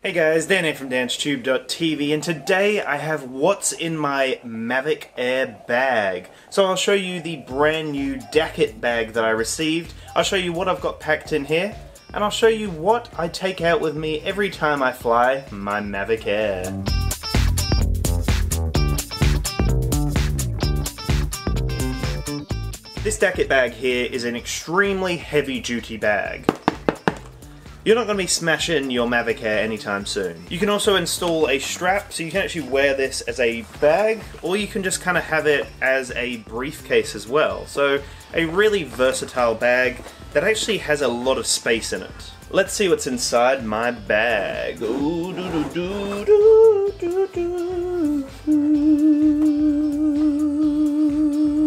Hey guys, Dan here from DansTube.TV, and today I have what's in my Mavic Air Bag. So I'll show you the brand new Dacckit bag that I received, I'll show you what I've got packed in here, and I'll show you what I take out with me every time I fly my Mavic Air. This Dacckit bag here is an extremely heavy duty bag. You're not going to be smashing your Mavic Air anytime soon. You can also install a strap, so you can actually wear this as a bag, or you can just kind of have it as a briefcase as well. So a really versatile bag that actually has a lot of space in it. Let's see what's inside my bag. Ooh, doo -doo -doo -doo -doo -doo -doo.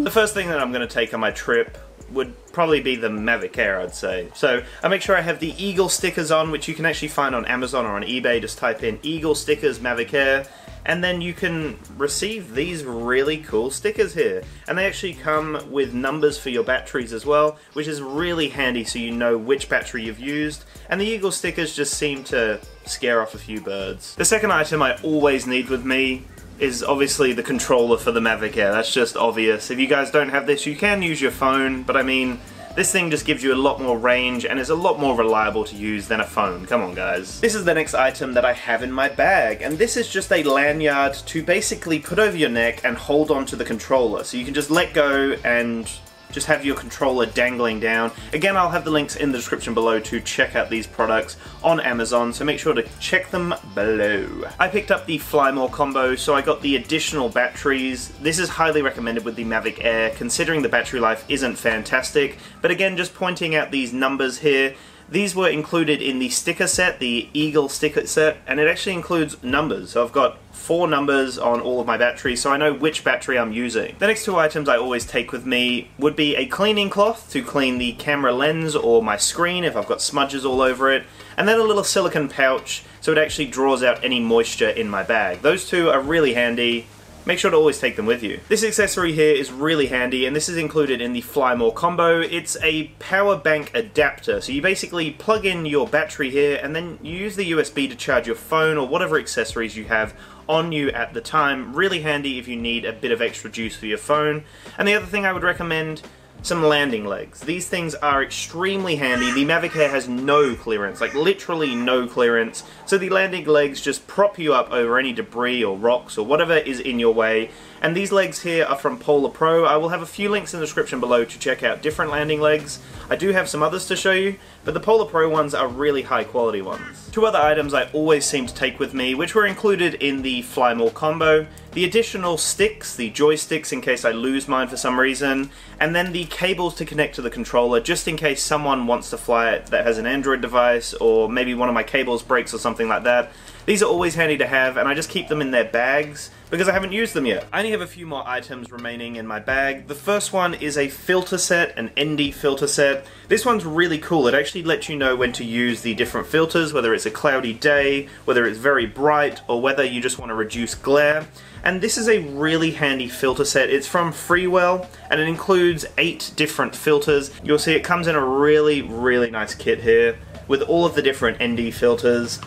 The first thing that I'm going to take on my trip would probably be the Mavic Air, I'd say. So I make sure I have the Eagle stickers on, which you can actually find on Amazon or on eBay. Just type in Eagle stickers Mavic Air, and then you can receive these really cool stickers here. And they actually come with numbers for your batteries as well, which is really handy so you know which battery you've used. And the Eagle stickers just seem to scare off a few birds. The second item I always need with me is obviously the controller for the Mavic Air. That's just obvious. If you guys don't have this, you can use your phone, but I mean, this thing just gives you a lot more range and is a lot more reliable to use than a phone. Come on, guys. This is the next item that I have in my bag, and this is just a lanyard to basically put over your neck and hold on to the controller. So you can just let go and just have your controller dangling down. Again, I'll have the links in the description below to check out these products on Amazon, so make sure to check them below. I picked up the Fly More combo, so I got the additional batteries. This is highly recommended with the Mavic Air, considering the battery life isn't fantastic. But again, just pointing out these numbers here, these were included in the sticker set, the Eagle sticker set, and it actually includes numbers. So I've got 4 numbers on all of my batteries, so I know which battery I'm using. The next 2 items I always take with me would be a cleaning cloth to clean the camera lens or my screen if I've got smudges all over it, and then a little silicone pouch so it actually draws out any moisture in my bag. Those 2 are really handy. Make sure to always take them with you. This accessory here is really handy, and this is included in the Fly More combo. It's a power bank adapter, so you basically plug in your battery here and then you use the USB to charge your phone or whatever accessories you have on you at the time. Really handy if you need a bit of extra juice for your phone. And the other thing I would recommend, some landing legs. These things are extremely handy. The Mavic Air has no clearance, like literally no clearance, so the landing legs just prop you up over any debris or rocks or whatever is in your way. And these legs here are from Polar Pro. I will have a few links in the description below to check out different landing legs. I do have some others to show you, but the Polar Pro ones are really high quality ones. 2 other items I always seem to take with me, which were included in the Fly More combo: the additional sticks, the joysticks in case I lose mine for some reason, and then the cables to connect to the controller just in case someone wants to fly it that has an Android device, or maybe one of my cables breaks or something like that. These are always handy to have, and I just keep them in their bags because I haven't used them yet. I only have a few more items remaining in my bag. The first one is a filter set, an ND filter set. This one's really cool. It actually lets you know when to use the different filters, whether it's a cloudy day, whether it's very bright, or whether you just want to reduce glare. And this is a really handy filter set. It's from Freewell, and it includes 8 different filters. You'll see it comes in a really, really nice kit here with all of the different ND filters.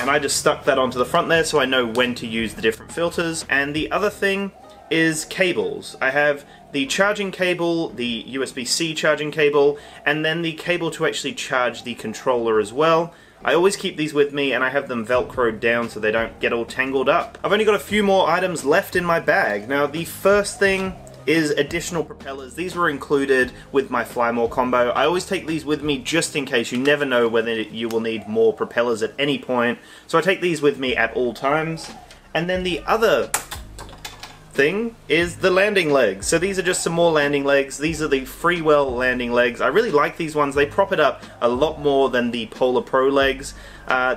And I just stuck that onto the front there so I know when to use the different filters. And the other thing is cables. I have the charging cable, the USB-C charging cable, and then the cable to actually charge the controller as well. I always keep these with me, and I have them velcroed down so they don't get all tangled up. I've only got a few more items left in my bag. Now, the first thing is additional propellers. These were included with my Fly More combo. I always take these with me just in case. You never know whether you will need more propellers at any point, so I take these with me at all times. And then the other thing is the landing legs. So these are just some more landing legs. These are the Freewell landing legs. I really like these ones. They prop it up a lot more than the Polar Pro legs.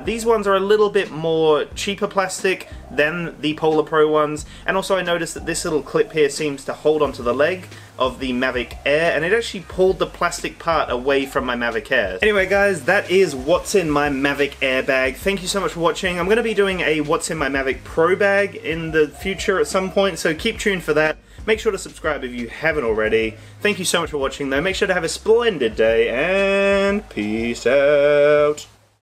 These ones are a little bit more cheaper plastic than the Polar Pro ones, and also I noticed that this little clip here seems to hold onto the leg of the Mavic Air, and it actually pulled the plastic part away from my Mavic Air. Anyway guys, that is what's in my Mavic Air bag. Thank you so much for watching. I'm going to be doing a what's in my Mavic Pro bag in the future at some point, so keep tuned for that. Make sure to subscribe if you haven't already. Thank you so much for watching though. Make sure to have a splendid day, and peace out.